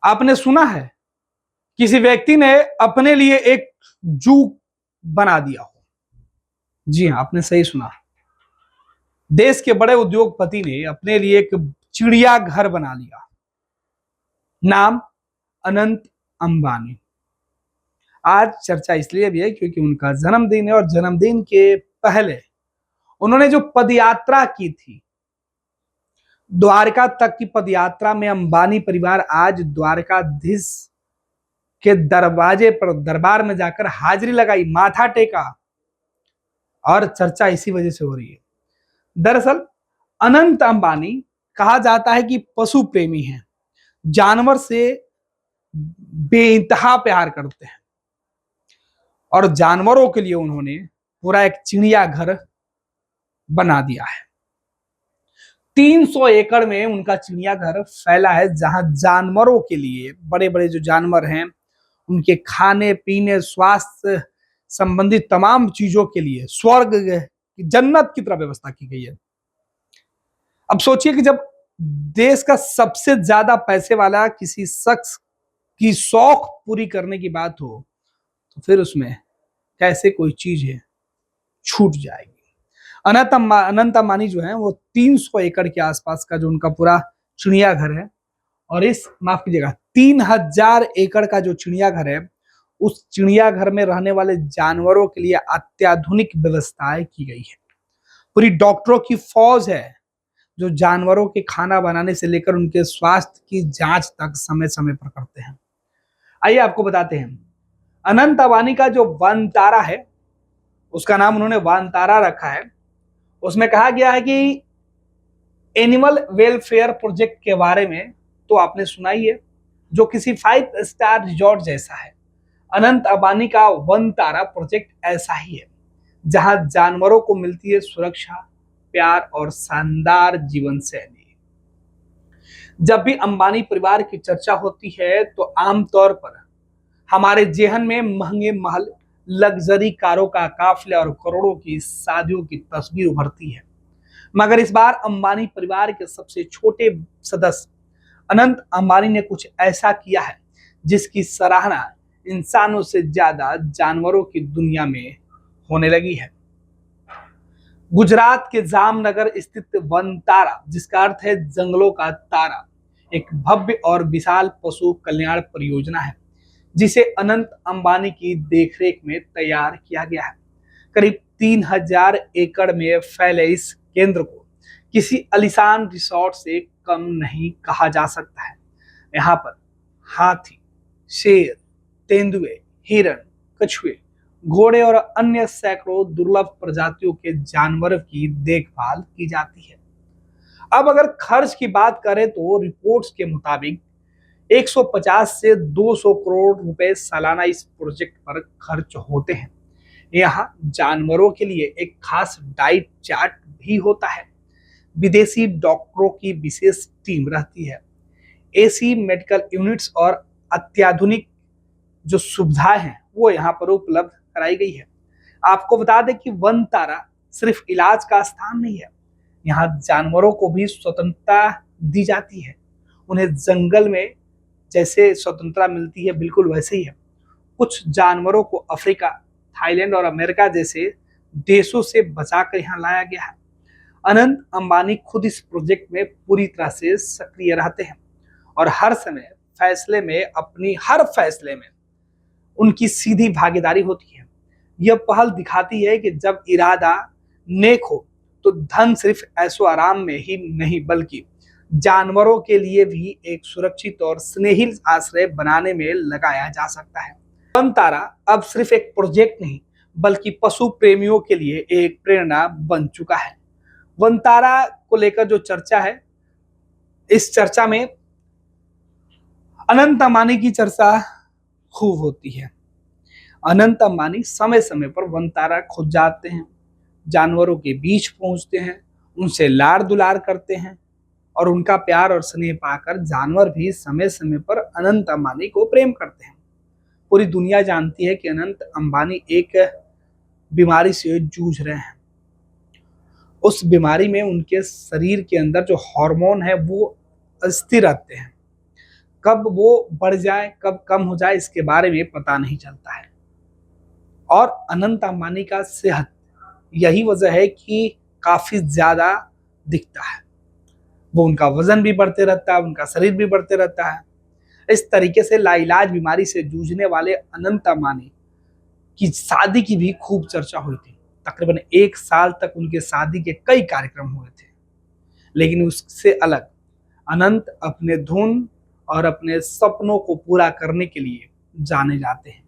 आपने सुना है किसी व्यक्ति ने अपने लिए एक जू बना दिया हो? जी हाँ, आपने सही सुना। देश के बड़े उद्योगपति ने अपने लिए एक चिड़िया घर बना लिया। नाम अनंत अंबानी। आज चर्चा इसलिए भी है क्योंकि उनका जन्मदिन है और जन्मदिन के पहले उन्होंने जो पदयात्रा की थी, द्वारका तक की पदयात्रा में अंबानी परिवार आज द्वारकाधीश के दरवाजे पर दरबार में जाकर हाजिरी लगाई, माथा टेका, और चर्चा इसी वजह से हो रही है। दरअसल अनंत अंबानी कहा जाता है कि पशु प्रेमी हैं, जानवर से बेइंतहा प्यार करते हैं और जानवरों के लिए उन्होंने पूरा एक चिड़िया घर बना दिया है। 300 एकड़ में उनका चिड़ियाघर फैला है, जहां जानवरों के लिए, बड़े बड़े जो जानवर हैं उनके खाने पीने स्वास्थ्य संबंधी तमाम चीजों के लिए स्वर्ग जन्नत की तरह व्यवस्था की गई है। अब सोचिए कि जब देश का सबसे ज्यादा पैसे वाला किसी शख्स की शौक पूरी करने की बात हो तो फिर उसमें कैसे कोई चीज है छूट जाएगी। अनंत अंबानी जो है वो 300 एकड़ के आसपास का जो उनका पूरा चिड़ियाघर है, और इस माफ कीजिएगा 3000 एकड़ का जो चिड़ियाघर है, उस चिड़ियाघर में रहने वाले जानवरों के लिए अत्याधुनिक व्यवस्थाएं की गई है। पूरी डॉक्टरों की फौज है जो जानवरों के खाना बनाने से लेकर उनके स्वास्थ्य की जांच तक समय समय पर करते हैं। आइए आपको बताते हैं, अनंत अंबानी का जो वनतारा है, उसका नाम उन्होंने वनतारा रखा है। उसमें कहा गया है कि एनिमल वेलफेयर प्रोजेक्ट के बारे में तो आपने सुना ही है, जो किसी 5 स्टार रिजॉर्ट जैसा है। अनंत अंबानी का वनतारा प्रोजेक्ट ऐसा ही है, जहां जानवरों को मिलती है सुरक्षा, प्यार और शानदार जीवन शैली। जब भी अंबानी परिवार की चर्चा होती है तो आमतौर पर हमारे जेहन में महंगे महल, लग्जरी कारों का काफिला और करोड़ों की शादियों की तस्वीर उभरती है। मगर इस बार अंबानी परिवार के सबसे छोटे सदस्य अनंत अंबानी ने कुछ ऐसा किया है जिसकी सराहना इंसानों से ज्यादा जानवरों की दुनिया में होने लगी है। गुजरात के जामनगर स्थित वनतारा, जिसका अर्थ है जंगलों का तारा, एक भव्य और विशाल पशु कल्याण परियोजना है जिसे अनंत अंबानी की देखरेख में तैयार किया गया है। करीब 3000 एकड़ में फैले इस केंद्र को किसी आलीशान रिसोर्ट से कम नहीं कहा जा सकता है। यहाँ पर हाथी, शेर, तेंदुए, हिरण, कछुए, घोड़े और अन्य सैकड़ों दुर्लभ प्रजातियों के जानवरों की देखभाल की जाती है। अब अगर खर्च की बात करें तो रिपोर्ट्स के मुताबिक 150 से 200 करोड़ रुपए सालाना इस प्रोजेक्ट पर खर्च होते हैं। यहाँ जानवरों के लिए एक खास डाइट चार्ट भी होता है, विदेशी डॉक्टरों की विशेष टीम रहती है, एसी मेडिकल यूनिट्स और अत्याधुनिक जो सुविधाएं हैं वो यहाँ पर उपलब्ध कराई गई है। आपको बता दें कि वनतारा सिर्फ इलाज का स्थान नहीं है, यहाँ जानवरों को भी स्वतंत्रता दी जाती है। उन्हें जंगल में जैसे स्वतंत्रता मिलती है बिल्कुल वैसे ही है। कुछ जानवरों को अफ्रीका, थाईलैंड और अमेरिका जैसे देशों से बचाकर यहाँ लाया गया है। अनंत अंबानी खुद इस प्रोजेक्ट में पूरी तरह से सक्रिय रहते हैं और हर फैसले में उनकी सीधी भागीदारी होती है। यह पहल दिखाती है कि जब इरादा नेक हो तो धन सिर्फ ऐशो आराम में ही नहीं बल्कि जानवरों के लिए भी एक सुरक्षित और स्नेही आश्रय बनाने में लगाया जा सकता है। वनतारा अब सिर्फ एक प्रोजेक्ट नहीं बल्कि पशु प्रेमियों के लिए एक प्रेरणा बन चुका है। वनतारा को लेकर जो चर्चा है, इस चर्चा में अनंत अंबानी की चर्चा खूब होती है। अनंत अंबानी समय समय पर वनतारा खुद जाते हैं, जानवरों के बीच पहुंचते हैं, उनसे लाड़ दुलार करते हैं और उनका प्यार और स्नेह पाकर जानवर भी समय समय पर अनंत अंबानी को प्रेम करते हैं। पूरी दुनिया जानती है कि अनंत अंबानी एक बीमारी से जूझ रहे हैं। उस बीमारी में उनके शरीर के अंदर जो हार्मोन है वो अस्थिर रहते हैं। कब वो बढ़ जाए कब कम हो जाए इसके बारे में पता नहीं चलता है। और अनंत अंबानी का सेहत यही वजह है कि काफी ज्यादा दिखता है। वो उनका वजन भी बढ़ते रहता है, उनका शरीर भी बढ़ते रहता है। इस तरीके से लाइलाज बीमारी से जूझने वाले अनंत अंबानी की शादी की भी खूब चर्चा हुई थी। तकरीबन 1 साल तक उनके शादी के कई कार्यक्रम हुए थे। लेकिन उससे अलग अनंत अपने धुन और अपने सपनों को पूरा करने के लिए जाने जाते हैं।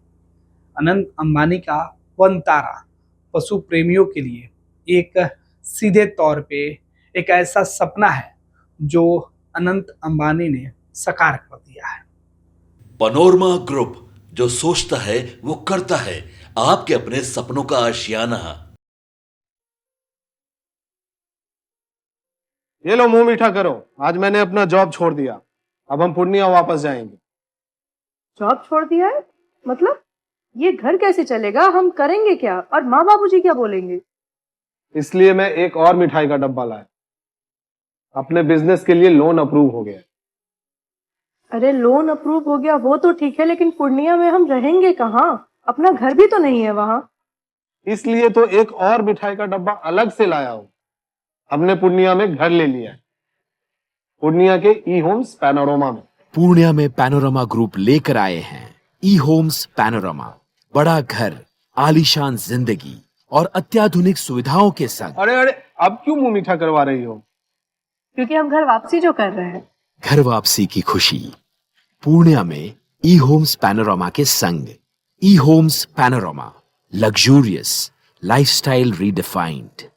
अनंत अंबानी का वनतारा पशु प्रेमियों के लिए एक सीधे तौर पे एक ऐसा सपना है जो अनंत अंबानी ने साकार कर दिया है। पैनोरमा ग्रुप, जो सोचता है वो करता है। आपके अपने सपनों का आशियाना। ये लो मुंह मीठा करो, आज मैंने अपना जॉब छोड़ दिया। अब हम पूर्णिया वापस जाएंगे। जॉब छोड़ दिया है? मतलब ये घर कैसे चलेगा? हम करेंगे क्या? और माँ बाबूजी क्या बोलेंगे? इसलिए मैं एक और मिठाई का डब्बा लाया। अपने बिजनेस के लिए लोन अप्रूव हो गया। अरे लोन अप्रूव हो गया वो तो ठीक है, लेकिन पूर्णिया में हम रहेंगे कहाँ? अपना घर भी तो नहीं है वहां। इसलिए तो एक और मिठाई का डब्बा अलग से लाया हूं। हमने पूर्णिया में घर ले लिया है, पूर्णिया के ई होम्स पैनोरमा में। पूर्णिया में पैनोरमा ग्रुप लेकर आए हैं ई होम्स पैनोरमा। बड़ा घर, आलीशान जिंदगी और अत्याधुनिक सुविधाओं के संग। अरे अरे, अब क्यों मुंह मीठा करवा रही हो? क्योंकि हम घर वापसी जो कर रहे हैं। घर वापसी की खुशी पूर्णिया में ई होम्स पैनोरमा के संग। ई Homes Panorama, luxurious lifestyle redefined.